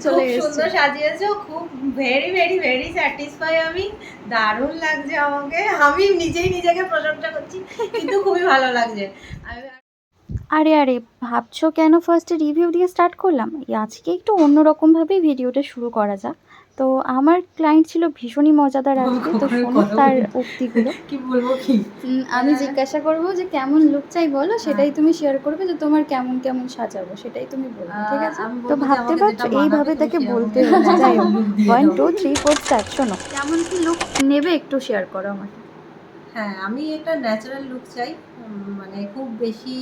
চলে এসেছে। সুন্দর সাজিয়েছো, খুব ভেরি ভেরি ভেরি স্যাটিসফাই আমি। দারুণ লাগছে আমাকে, আমি নিজেই নিজেকে প্রশংসা করছি, কিন্তু খুবই ভালো লাগছে। আরে আরে ভাবছো কেন ফার্স্টে রিভিউ দিয়ে স্টার্ট করলাম? আজকে একটু অন্যরকমভাবেই ভিডিওটা শুরু করা যাক। তো আমার ক্লায়েন্ট ছিল ভীষণই মজাদার আজকে, তো শোনো তার উক্তিগুলো। কি বলবো কি, আমি জিজ্ঞাসা করবো যে কেমন লুক চাই বলো, সেটাই তুমি শেয়ার করবে, যে তোমার কেমন কেমন সাজাবো সেটাই তুমি বলবে, ঠিক আছে? আমি তো বলবো যে ভাবতে আমাকে পারছো যেটা মানাবে এইভাবে তুমি তাকে সেরকম বলতে একটা হচ্ছে। যাই হোক, look দিয়ে 1 দাও। 2 3 4 স্টার্ট। শোনো কেমন কি লুক নেবে একটু শেয়ার করো আমাকে। হ্যাঁ, আমি একটা ন্যাচারাল লুক চাই, মানে খুব বেশি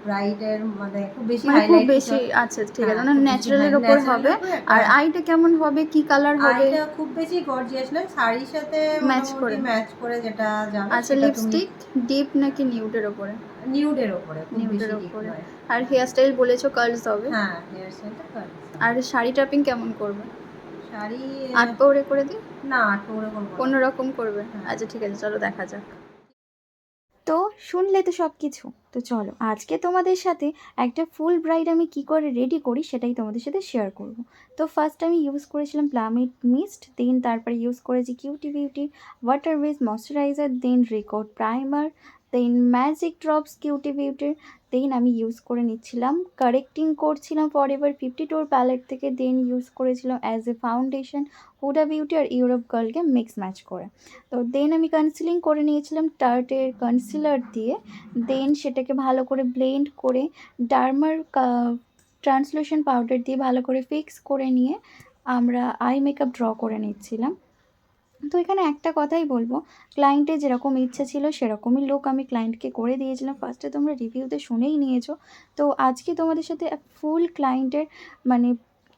ব্রাইটের, মানে খুব বেশি মানে খুব হাইলাইট বেশি, আচ্ছা ঠিক আছে, হ্যাঁ, মানে খুব বেশি ন্যাচারালের ওপর হবে। একটা আর আইটা কেমন হবে, কি কালার হবে? আইটা খুব বেশি গর্জিয়াস নয়, শাড়ির সাথে ম্যাচ মোটামুটি করে। ম্যাচ করে যেটা যাবে আচ্ছা, সেটা তুমি। লিপস্টিক ডিপ নাকি নিউডের ওপরে? নিউডের ওপরে, খুব নিউডের বেশি ডিপ ওপরে। নয়। আর হেয়ার স্টাইল বলেছো কার্লস হবে। হ্যাঁ, হেয়ার স্টাইলটা কার্লি। আর শাড়ি ট্যাপিং কেমন করবে? শাড়ি 8 পৌড়ে করে দিই? না, টোরে করবো না। কোনো রকম করবে? হ্যাঁ। আচ্ছা ঠিক আছে, চলো দেখা যাক। তো শুনলে তো সব কিছু, তো চলো আজকে তোমাদের সাথে একটা ফুল ব্রাইড আমি কি করে রেডি করি সেটাই তোমাদের সাথে শেয়ার করব। তো ফার্স্ট আমি ইউজ করেছিলাম প্লামিড মিস্ট, দেন তারপরে ইউজ করেছি QT beauty water base moisturiser, then Recode primer, then magic drops QT বিউটির, দেন আমি ইউজ করে নিচ্ছিলাম কারেক্টিং করছিলাম ফরএভার 52 প্যালেট থেকে, দেন ইউজ করেছিলাম as a foundation Huda beauty আর ইউরোপ গার্লকে মিক্স ম্যাচ করে। তো দেন আমি কনসিলিং করে নিয়েছিলাম টার্টের কনসিলার দিয়ে, দেন সেটাকে ভালো করে ব্লেন্ড করে ডার্মার ট্রান্সলুশন পাউডার দিয়ে ভালো করে ফিক্স করে নিয়ে আমরা আই মেকআপ ড্র করে নিচ্ছিলাম। তো এখানে একটা কথাই বলবো, ক্লায়েন্টের যেরকম ইচ্ছে ছিল সেরকমই লুক আমি ক্লায়েন্টকে করে দিয়েছিলাম। ফার্স্টে তোমরা রিভিউতে শুনেই নিয়েছো। তো আজকে তোমাদের সাথে ফুল ক্লায়েন্টের মানে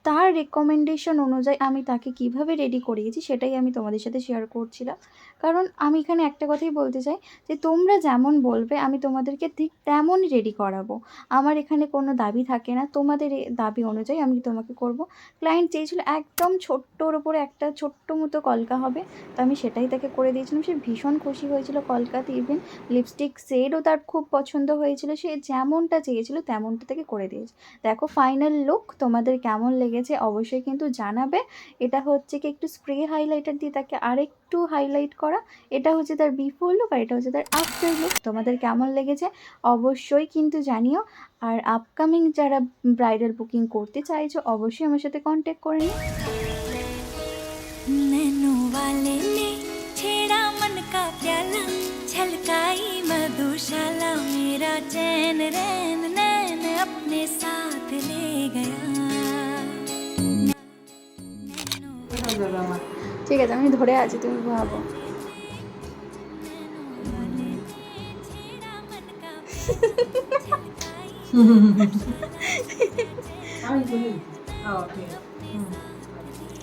তার রেকমেন্ডেশন অনুযায়ী আমি তাকে কিভাবে রেডি করিয়েছি সেটাই আমি তোমাদের সাথে শেয়ার করছিলাম। কারণ আমি এখানে একটা কথাই বলতে চাই যে তোমরা যেমন বলবে আমি তোমাদেরকে ঠিক তেমনই রেডি করাবো। আমার এখানে কোনো দাবি থাকে না, তোমাদের দাবি অনুযায়ী আমি তোমাকে করব। ক্লায়েন্ট চেয়েছিল একদম ছোট্টর ওপরে একটা ছোট্ট মতো কলকা হবে, তো আমি সেটাই তাকে করে দিয়েছিলাম। সে ভীষণ খুশি হয়েছিল কলকাতে, ইভেন লিপস্টিক শেডও তার খুব পছন্দ হয়েছিল, সে যেমনটা চেয়েছিল তেমনটা তাকে করে দিয়েছে। দেখো ফাইনাল লুক তোমাদের কেমন লেগেছে অবশ্যই কিন্তু জানাবে। এটা হচ্ছে কি একটু স্প্রে হাইলাইটার দিয়ে তাকে আরেকটু হাইলাইট করা, এটা হচ্ছে তার বিফোর লুক আর এটা হচ্ছে তার আফটার লুক। তোমাদের কেমন লেগেছে অবশ্যই কিন্তু জানিও। আর আপকামিং যারা ব্রাইডাল বুকিং করতে চাইছো অবশ্যই আমার সাথে কন্ট্যাক্ট করে নিও। नैनो वाले ने छेड़ा मन का प्याला, छलकाई मधुशाला, मेरा चैन रैन नैन अपने साथ ले गया। ঠিক আছে আমি ধরে আছি, তুমি ভাবো।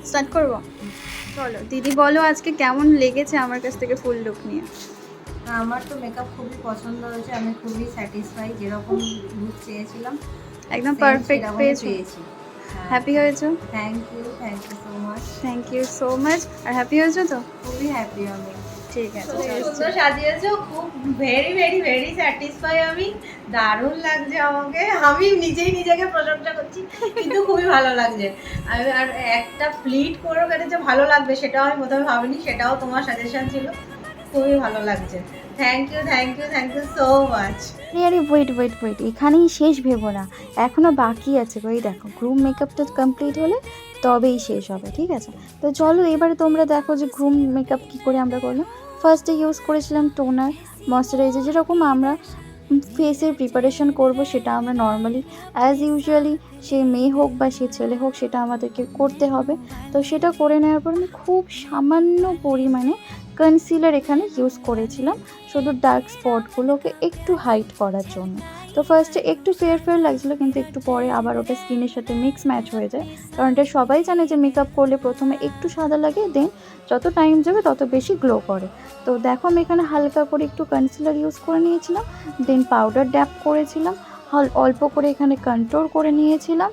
স্টার্ট করবো? চলো দিদি বলো আজকে কেমন লেগেছে আমার কাছ থেকে ফুল লুক নিয়ে। আমার তো মেকআপ খুবই পছন্দ হয়েছে, আমি খুবই স্যাটিসফাই, যেরকম লুক চেয়েছিলাম একদম same পারফেক্ট সেরকমই পেয়েছো? পেয়েছি। হ্যাপি হয়েছো? Thank you so much. Thank you so much. আর হ্যাপি হয়েছো তো? খুবই হ্যাপি আমি। ঠিক আছে, সুন্দর সাজিয়েছো, খুব ভেরি ভেরি ভেরি স্যাটিসফাই আমি। দারুণ লাগছে আমাকে, আমি নিজেই নিজেকে প্রশংসা করছি, কিন্তু খুবই ভালো লাগছে। আর একটা ফ্লিট করে যে ভালো লাগবে সেটাও আমি প্রথমে ভাবিনি, সেটাও তোমার সাজেশন ছিল। খুবই ভালো লাগছে। Thank you so much. আরে ওয়েট ওয়েট ওয়েট, এখানেই শেষ ভেবো না, এখনও বাকি আছে। ওই দেখো গ্রুম মেকআপটা কমপ্লিট হলে তবেই শেষ হবে, ঠিক আছে? তো চলো এবারে তোমরা দেখো যে গ্রুম মেকআপ কী করে আমরা করলাম। ফার্স্টে ইউজ করেছিলাম টোনার ময়শ্চারাইজার, যেরকম আমরা ফেসের প্রিপারেশন করব সেটা আমরা নর্মালি অ্যাজ ইউজুয়ালি সে মেয়ে হোক বা সে ছেলে হোক সেটা আমাদেরকে করতে হবে। তো সেটা করে নেওয়ার পর আমি খুব সামান্য পরিমাণে কনসিলার এখানে ইউজ করেছিলাম, শুধু ডার্ক স্পটগুলোকে একটু হাইড করার জন্য। তো ফার্স্টে একটু ফেয়ার ফেয়ার লাগছিলো, কিন্তু একটু পরে আবার ওটা স্কিনের সাথে মিক্স ম্যাচ হয়ে যায়। কারণ এটা সবাই জানে যে মেকআপ করলে প্রথমে একটু সাদা লাগে, দেন যত টাইম যাবে তত বেশি গ্লো করে। তো দেখো আমি এখানে হালকা করে একটু কনসিলার ইউজ করে নিয়েছিলাম, দেন পাউডার ড্যাপ করেছিলাম, অল্প করে এখানে কন্ট্রোল করে নিয়েছিলাম,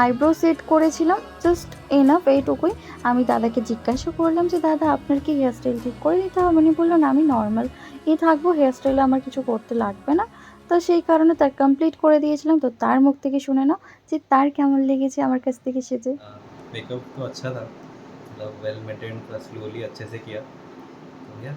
আইব্রো সেট করেছিলাম, জাস্ট এনাফ এইটুকুই। আমি দাদাকে জিজ্ঞাসা করলাম যে দাদা আপনার কি হেয়ারস্টাইল ঠিক করে দিতে হবে? উনি বললো না আমি নর্মাল থাকবো, হেয়ারস্টাইলে আমার কিছু করতে লাগবে না। তো তো সেই কারণে তার কমপ্লিট করে দিয়েছিলাম। তো তার মুখ থেকে শুনে নাও যে তার কেমন লেগেছে আমার কাছ থেকে সেজে। मेकअप तो अच्छा था, मतलब वेल मेंटेन, प्लस स्लोली अच्छे से किया, तो या